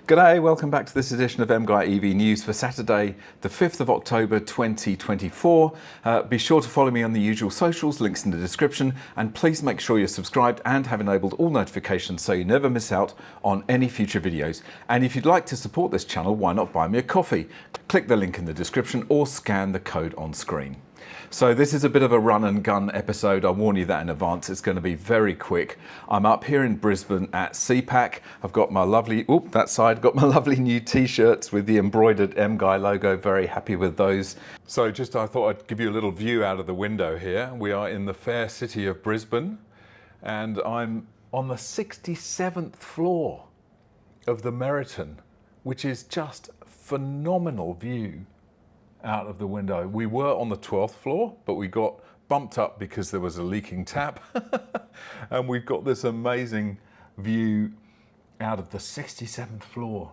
G'day, welcome back to this edition of MGUY EV News for Saturday, the 5th of October 2024. Be sure to follow me on the usual socials, links in the description, and please make sure you're subscribed and have enabled all notifications so you never miss out on any future videos. And if you'd like to support this channel, why not buy me a coffee? Click the link in the description or scan the code on screen. So this is a bit of a run and gun episode. I warn you that in advance. It's going to be very quick. I'm up here in Brisbane at CPAC. I've got my lovely, got my lovely new t-shirts with the embroidered MGUY logo. Very happy with those. So I thought I'd give you a little view out of the window here. We are in the fair city of Brisbane and I'm on the 67th floor of the Meriton, which is just a phenomenal view out of the window. We were on the 12th floor, but we got bumped up because there was a leaking tap. And we've got this amazing view out of the 67th floor.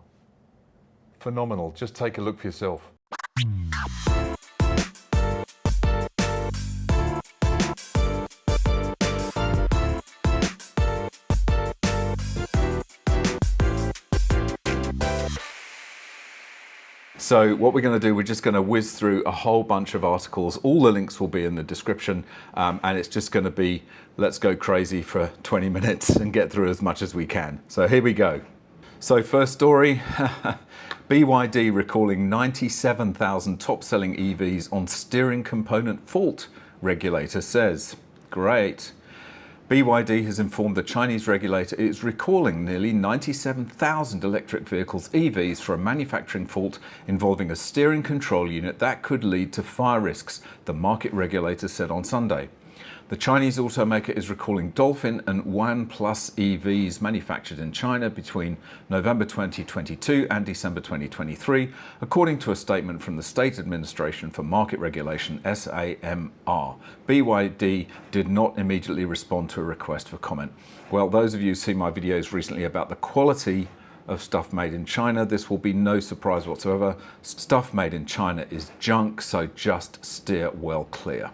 Phenomenal. Just take a look for yourself. So what we're going to do, we're just going to whiz through a whole bunch of articles. All the links will be in the description, and it's just going to be, let's go crazy for 20 minutes and get through as much as we can. So here we go. So first story, BYD recalling 97,000 top-selling EVs on steering component fault, regulator says. Great. BYD has informed the Chinese regulator it is recalling nearly 97,000 electric vehicles, EVs, for a manufacturing fault involving a steering control unit that could lead to fire risks, the market regulator said on Sunday. The Chinese automaker is recalling Dolphin and OnePlus EVs manufactured in China between November 2022 and December 2023, according to a statement from the State Administration for Market Regulation, SAMR. BYD did not immediately respond to a request for comment. Well, those of you who've seen my videos recently about the quality of stuff made in China, this will be no surprise whatsoever. Stuff made in China is junk, so just steer well clear.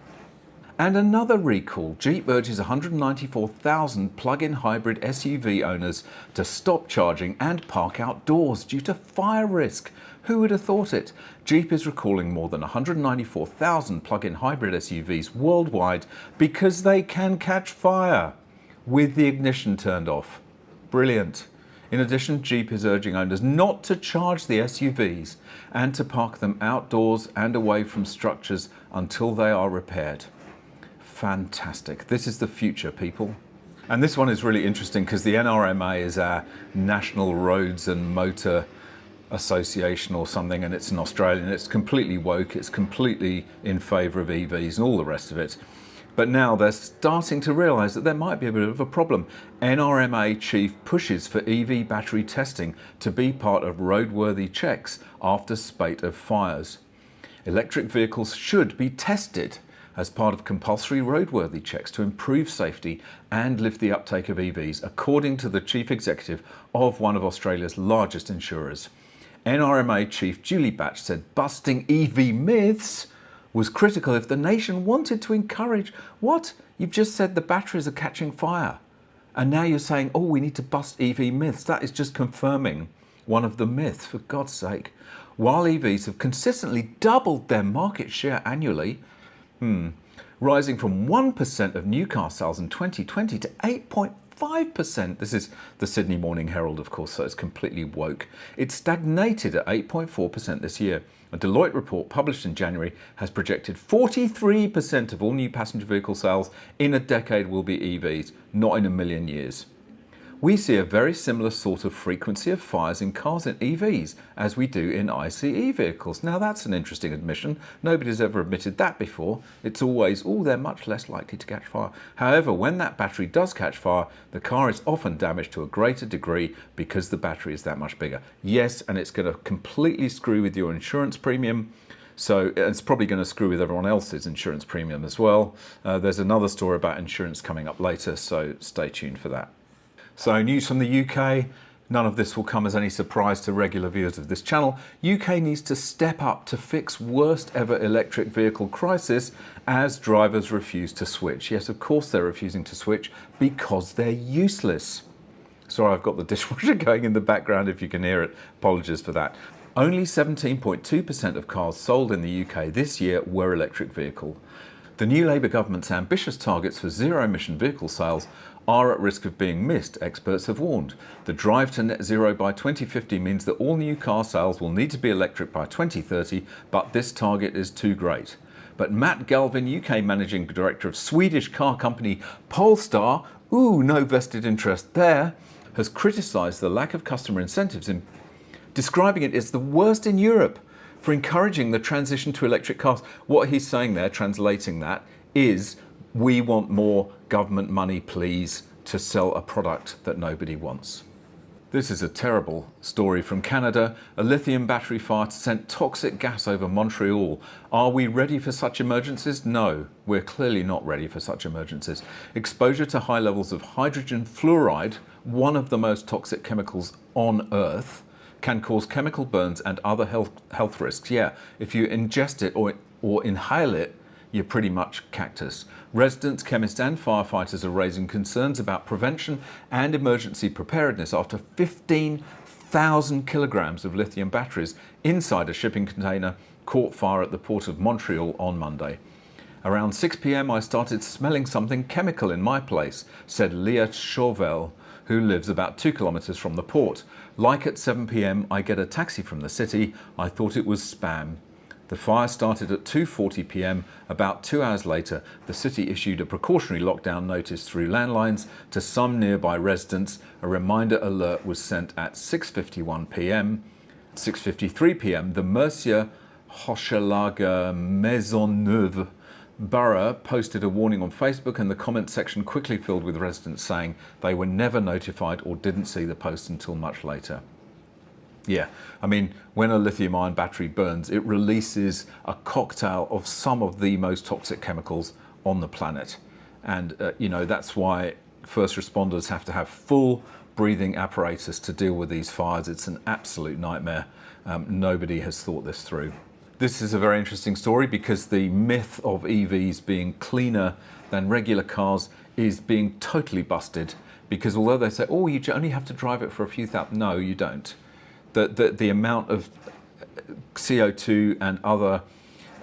And another recall. Jeep urges 194,000 plug-in hybrid SUV owners to stop charging and park outdoors due to fire risk. Who would have thought it? Jeep is recalling more than 194,000 plug-in hybrid SUVs worldwide because they can catch fire with the ignition turned off. Brilliant. In addition, Jeep is urging owners not to charge the SUVs and to park them outdoors and away from structures until they are repaired. Fantastic. This is the future, people. And this one is really interesting because the NRMA is our National Roads and Motor Association or something, and it's an Australian. It's completely woke. It's completely in favour of EVs and all the rest of it. But now they're starting to realise that there might be a bit of a problem. NRMA chief pushes for EV battery testing to be part of roadworthy checks after spate of fires. Electric vehicles should be tested as part of compulsory roadworthy checks to improve safety and lift the uptake of EVs, according to the chief executive of one of Australia's largest insurers. NRMA chief Julie Batch said busting EV myths was critical if the nation wanted to encourage. What? You've just said the batteries are catching fire, and now you're saying, oh, we need to bust EV myths. That is just confirming one of the myths, for God's sake. While EVs have consistently doubled their market share annually, rising from 1% of new car sales in 2020 to 8.5%. This is the Sydney Morning Herald, of course, so it's completely woke. It stagnated at 8.4% this year. A Deloitte report published in January has projected 43% of all new passenger vehicle sales in a decade will be EVs, not in a million years. We see a very similar sort of frequency of fires in cars and EVs as we do in ICE vehicles. Now that's an interesting admission. Nobody's ever admitted that before. It's always, oh, they're much less likely to catch fire. However, when that battery does catch fire, the car is often damaged to a greater degree because the battery is that much bigger. Yes, and it's going to completely screw with your insurance premium. So it's probably going to screw with everyone else's insurance premium as well. There's another story about insurance coming up later, so stay tuned for that. So news from the UK, none of this will come as any surprise to regular viewers of this channel. UK needs to step up to fix worst ever electric vehicle crisis as drivers refuse to switch. Yes, of course they're refusing to switch because they're useless. Sorry, I've got the dishwasher going in the background if you can hear it. Apologies for that. Only 17.2% of cars sold in the UK this year were electric vehicle. The new Labour government's ambitious targets for zero-emission vehicle sales are at risk of being missed, experts have warned. The drive to net zero by 2050 means that all new car sales will need to be electric by 2030, but this target is too great. But Matt Galvin, UK Managing Director of Swedish car company Polestar, no vested interest there, has criticised the lack of customer incentives, in describing it as the worst in Europe for encouraging the transition to electric cars. What he's saying there, translating that, is we want more government money, please, to sell a product that nobody wants. This is a terrible story from Canada. A lithium battery fire sent toxic gas over Montreal. Are we ready for such emergencies? No, we're clearly not ready for such emergencies. Exposure to high levels of hydrogen fluoride, one of the most toxic chemicals on Earth, can cause chemical burns and other health risks. Yeah, if you ingest it or inhale it, you're pretty much cactus. Residents, chemists and firefighters are raising concerns about prevention and emergency preparedness after 15,000 kilograms of lithium batteries inside a shipping container caught fire at the port of Montreal on Monday. Around 6 p.m. I started smelling something chemical in my place, said Leah Chauvel, who lives about 2 kilometres from the port. Like at 7 p.m, I get a taxi from the city. I thought it was spam. The fire started at 2:40 p.m. About 2 hours later, the city issued a precautionary lockdown notice through landlines to some nearby residents. A reminder alert was sent at 6:51 p.m. 6:53 p.m, the Mercier Hochelaga Maisonneuve Borough posted a warning on Facebook, and the comment section quickly filled with residents saying they were never notified or didn't see the post until much later. Yeah, I mean, when a lithium-ion battery burns, it releases a cocktail of some of the most toxic chemicals on the planet. And, that's why first responders have to have full breathing apparatus to deal with these fires. It's an absolute nightmare. Nobody has thought this through. This is a very interesting story because the myth of EVs being cleaner than regular cars is being totally busted, because although they say, you only have to drive it for a few thousand, no, you don't. The amount of CO2 and other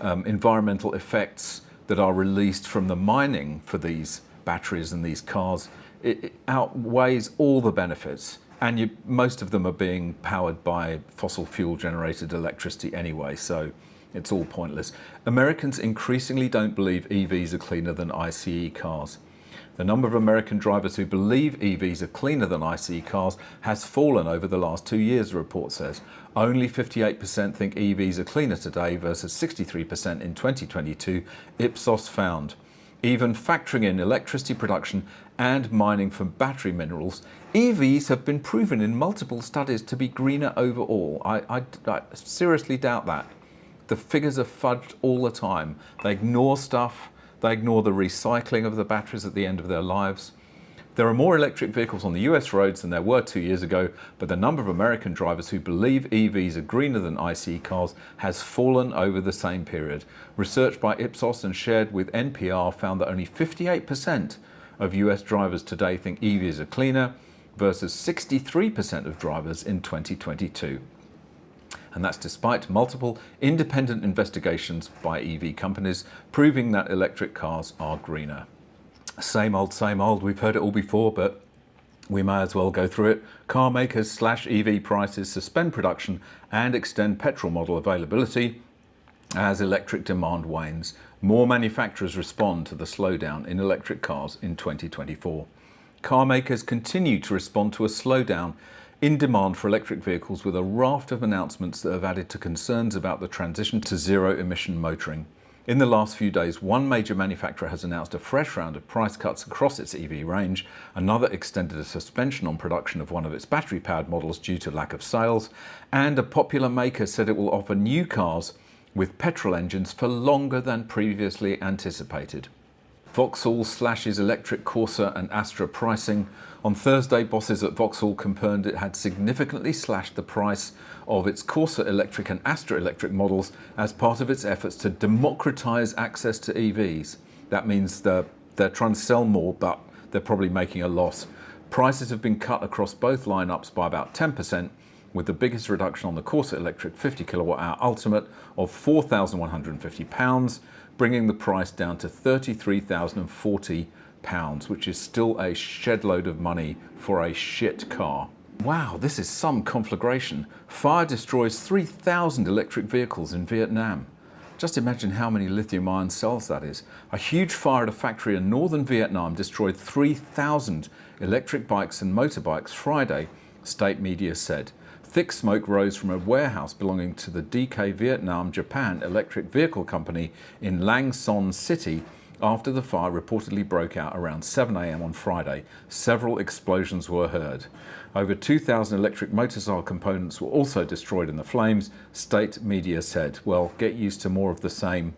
environmental effects that are released from the mining for these batteries and these cars, it outweighs all the benefits. And most of them are being powered by fossil fuel generated electricity anyway, so it's all pointless. Americans increasingly don't believe EVs are cleaner than ICE cars. The number of American drivers who believe EVs are cleaner than ICE cars has fallen over the last 2 years, the report says. Only 58% think EVs are cleaner today versus 63% in 2022, Ipsos found. Even factoring in electricity production and mining from battery minerals, EVs have been proven in multiple studies to be greener overall. I seriously doubt that. The figures are fudged all the time. They ignore stuff. They ignore the recycling of the batteries at the end of their lives. There are more electric vehicles on the US roads than there were 2 years ago, but the number of American drivers who believe EVs are greener than ICE cars has fallen over the same period. Research by Ipsos and shared with NPR found that only 58% of US drivers today think EVs are cleaner versus 63% of drivers in 2022. And that's despite multiple independent investigations by EV companies proving that electric cars are greener. Same old, we've heard it all before, but we may as well go through it. Car makers slash EV prices, suspend production and extend petrol model availability as electric demand wanes. More manufacturers respond to the slowdown in electric cars in 2024. Car makers continue to respond to a slowdown in demand for electric vehicles with a raft of announcements that have added to concerns about the transition to zero-emission motoring. In the last few days, one major manufacturer has announced a fresh round of price cuts across its EV range. Another extended a suspension on production of one of its battery-powered models due to lack of sales. And a popular maker said it will offer new cars with petrol engines for longer than previously anticipated. Vauxhall slashes electric Corsa and Astra pricing. On Thursday, bosses at Vauxhall confirmed it had significantly slashed the price of its Corsa electric and Astra electric models as part of its efforts to democratise access to EVs. That means they're trying to sell more, but they're probably making a loss. Prices have been cut across both lineups by about 10%, with the biggest reduction on the Corsa Electric 50 kWh Ultimate of £4,150, bringing the price down to £33,040, which is still a shed load of money for a shit car. Wow, this is some conflagration. Fire destroys 3,000 electric vehicles in Vietnam. Just imagine how many lithium-ion cells that is. A huge fire at a factory in northern Vietnam destroyed 3,000 electric bikes and motorbikes Friday, state media said. Thick smoke rose from a warehouse belonging to the DK Vietnam Japan Electric Vehicle Company in Lang Son City after the fire reportedly broke out around 7 a.m. on Friday. Several explosions were heard. Over 2,000 electric motorcycle components were also destroyed in the flames, state media said. Well, get used to more of the same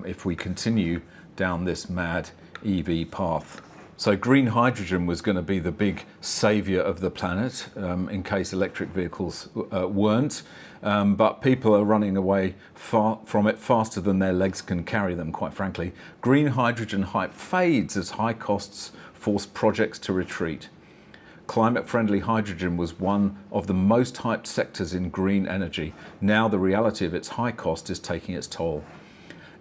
if we continue down this mad EV path. So green hydrogen was going to be the big saviour of the planet in case electric vehicles weren't. But people are running away from it faster than their legs can carry them, quite frankly. Green hydrogen hype fades as high costs force projects to retreat. Climate-friendly hydrogen was one of the most hyped sectors in green energy. Now the reality of its high cost is taking its toll.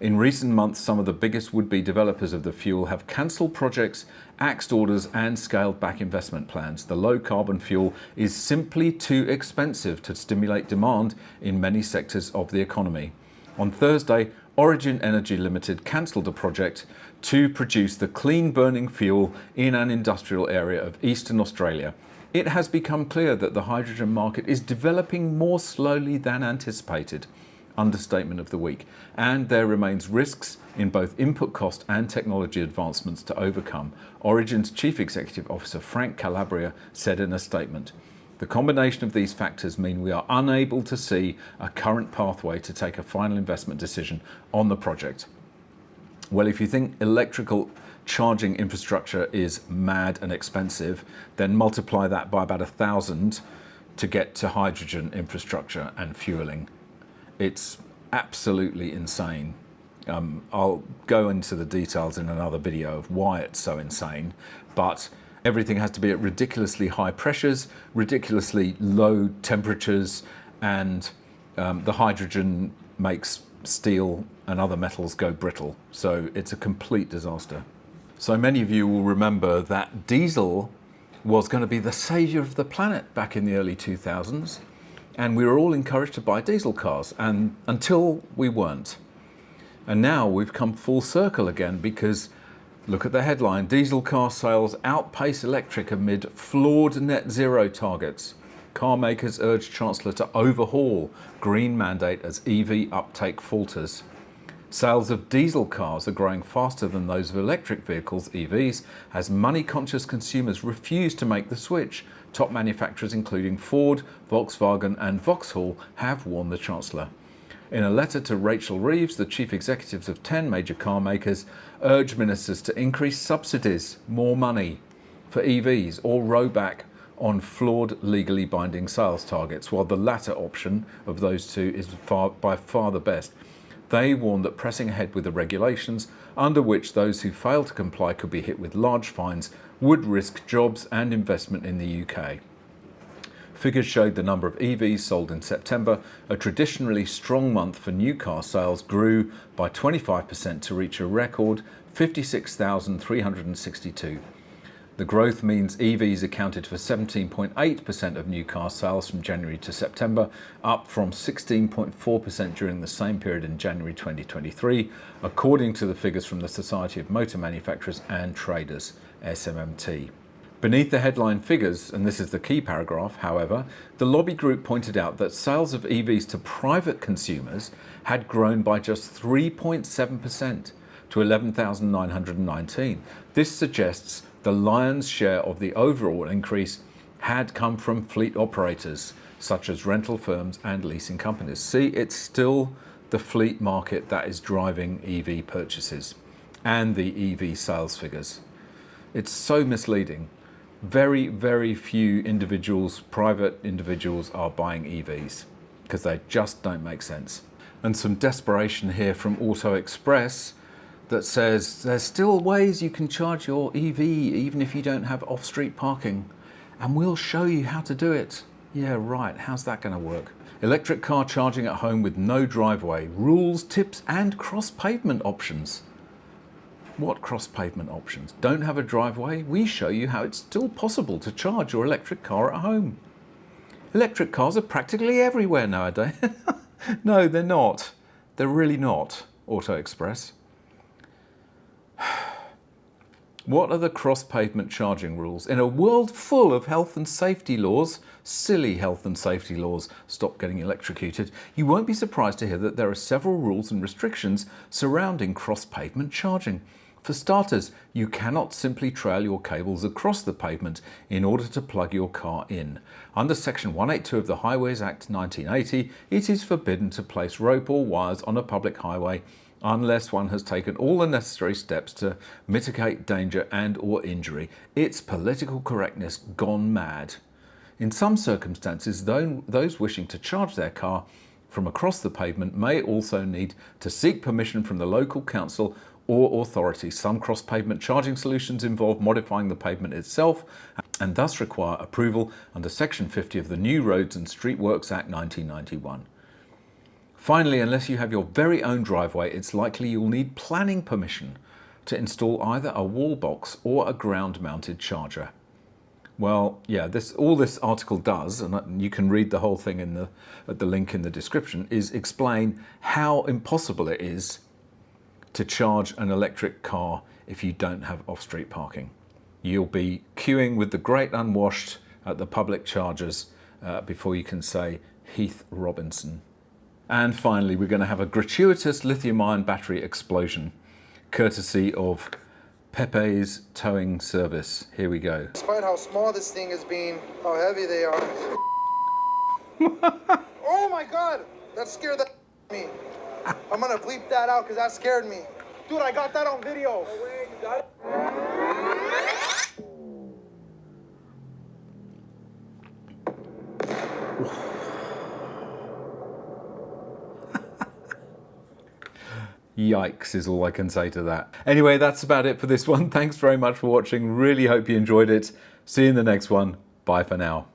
In recent months, some of the biggest would-be developers of the fuel have cancelled projects, axed orders and scaled back investment plans. The low-carbon fuel is simply too expensive to stimulate demand in many sectors of the economy. On Thursday, Origin Energy Limited cancelled a project to produce the clean-burning fuel in an industrial area of eastern Australia. It has become clear that the hydrogen market is developing more slowly than anticipated. Understatement of the week. And there remains risks in both input cost and technology advancements to overcome, Origin's Chief Executive Officer Frank Calabria said in a statement. The combination of these factors mean we are unable to see a current pathway to take a final investment decision on the project. Well, if you think electrical charging infrastructure is mad and expensive, then multiply that by about 1,000 to get to hydrogen infrastructure and fueling. It's absolutely insane. I'll go into the details in another video of why it's so insane, but everything has to be at ridiculously high pressures, ridiculously low temperatures, and the hydrogen makes steel and other metals go brittle. So it's a complete disaster. So many of you will remember that diesel was going to be the savior of the planet back in the early 2000s. And we were all encouraged to buy diesel cars, and until we weren't. And now we've come full circle again because look at the headline, diesel car sales outpace electric amid flawed net zero targets. Car makers urge Chancellor to overhaul green mandate as EV uptake falters. Sales of diesel cars are growing faster than those of electric vehicles, EVs, as money-conscious consumers refuse to make the switch. Top manufacturers including Ford, Volkswagen and Vauxhall have warned the Chancellor. In a letter to Rachel Reeves, the chief executives of 10 major car makers urge ministers to increase subsidies, more money for EVs, or row back on flawed legally binding sales targets, while the latter option of those two is by far the best. They warn that pressing ahead with the regulations, under which those who fail to comply could be hit with large fines, would risk jobs and investment in the UK. Figures showed the number of EVs sold in September, a traditionally strong month for new car sales, grew by 25% to reach a record 56,362. The growth means EVs accounted for 17.8% of new car sales from January to September, up from 16.4% during the same period in January 2023, according to the figures from the Society of Motor Manufacturers and Traders, SMMT. Beneath the headline figures, and this is the key paragraph, however, the lobby group pointed out that sales of EVs to private consumers had grown by just 3.7% to 11,919. This suggests the lion's share of the overall increase had come from fleet operators, such as rental firms and leasing companies. See, it's still the fleet market that is driving EV purchases and the EV sales figures. It's so misleading. Very, very few individuals, private individuals, are buying EVs because they just don't make sense. And some desperation here from Auto Express. that says there's still ways you can charge your EV even if you don't have off-street parking, and we'll show you how to do it. Yeah, right, how's that going to work? Electric car charging at home with no driveway, rules, tips and cross-pavement options. What cross-pavement options? Don't have a driveway? We show you how it's still possible to charge your electric car at home. Electric cars are practically everywhere nowadays. No, they're not. They're really not, Auto Express. What are the cross-pavement charging rules? In a world full of health and safety laws, silly health and safety laws, stop getting electrocuted, you won't be surprised to hear that there are several rules and restrictions surrounding cross-pavement charging. For starters, you cannot simply trail your cables across the pavement in order to plug your car in. Under Section 182 of the Highways Act 1980, it is forbidden to place rope or wires on a public highway unless one has taken all the necessary steps to mitigate danger and/or injury. It's political correctness gone mad. In some circumstances, those wishing to charge their car from across the pavement may also need to seek permission from the local council or authority. Some cross-pavement charging solutions involve modifying the pavement itself and thus require approval under Section 50 of the New Roads and Street Works Act 1991. Finally, unless you have your very own driveway, it's likely you'll need planning permission to install either a wall box or a ground-mounted charger. Well, yeah, all this article does, and you can read the whole thing at the link in the description, is explain how impossible it is to charge an electric car if you don't have off-street parking. You'll be queuing with the great unwashed at the public chargers before you can say Heath Robinson. And finally, we're going to have a gratuitous lithium-ion battery explosion, courtesy of Pepe's Towing Service. Here we go. Despite how small this thing is being, how heavy they are. Oh my God, that scared me. I'm gonna bleep that out because that scared me. Dude, I got that on video. No way, you got it? Yikes is all I can say to that. Anyway, that's about it for this one. Thanks very much for watching. Really hope you enjoyed it. See you in the next one. Bye for now.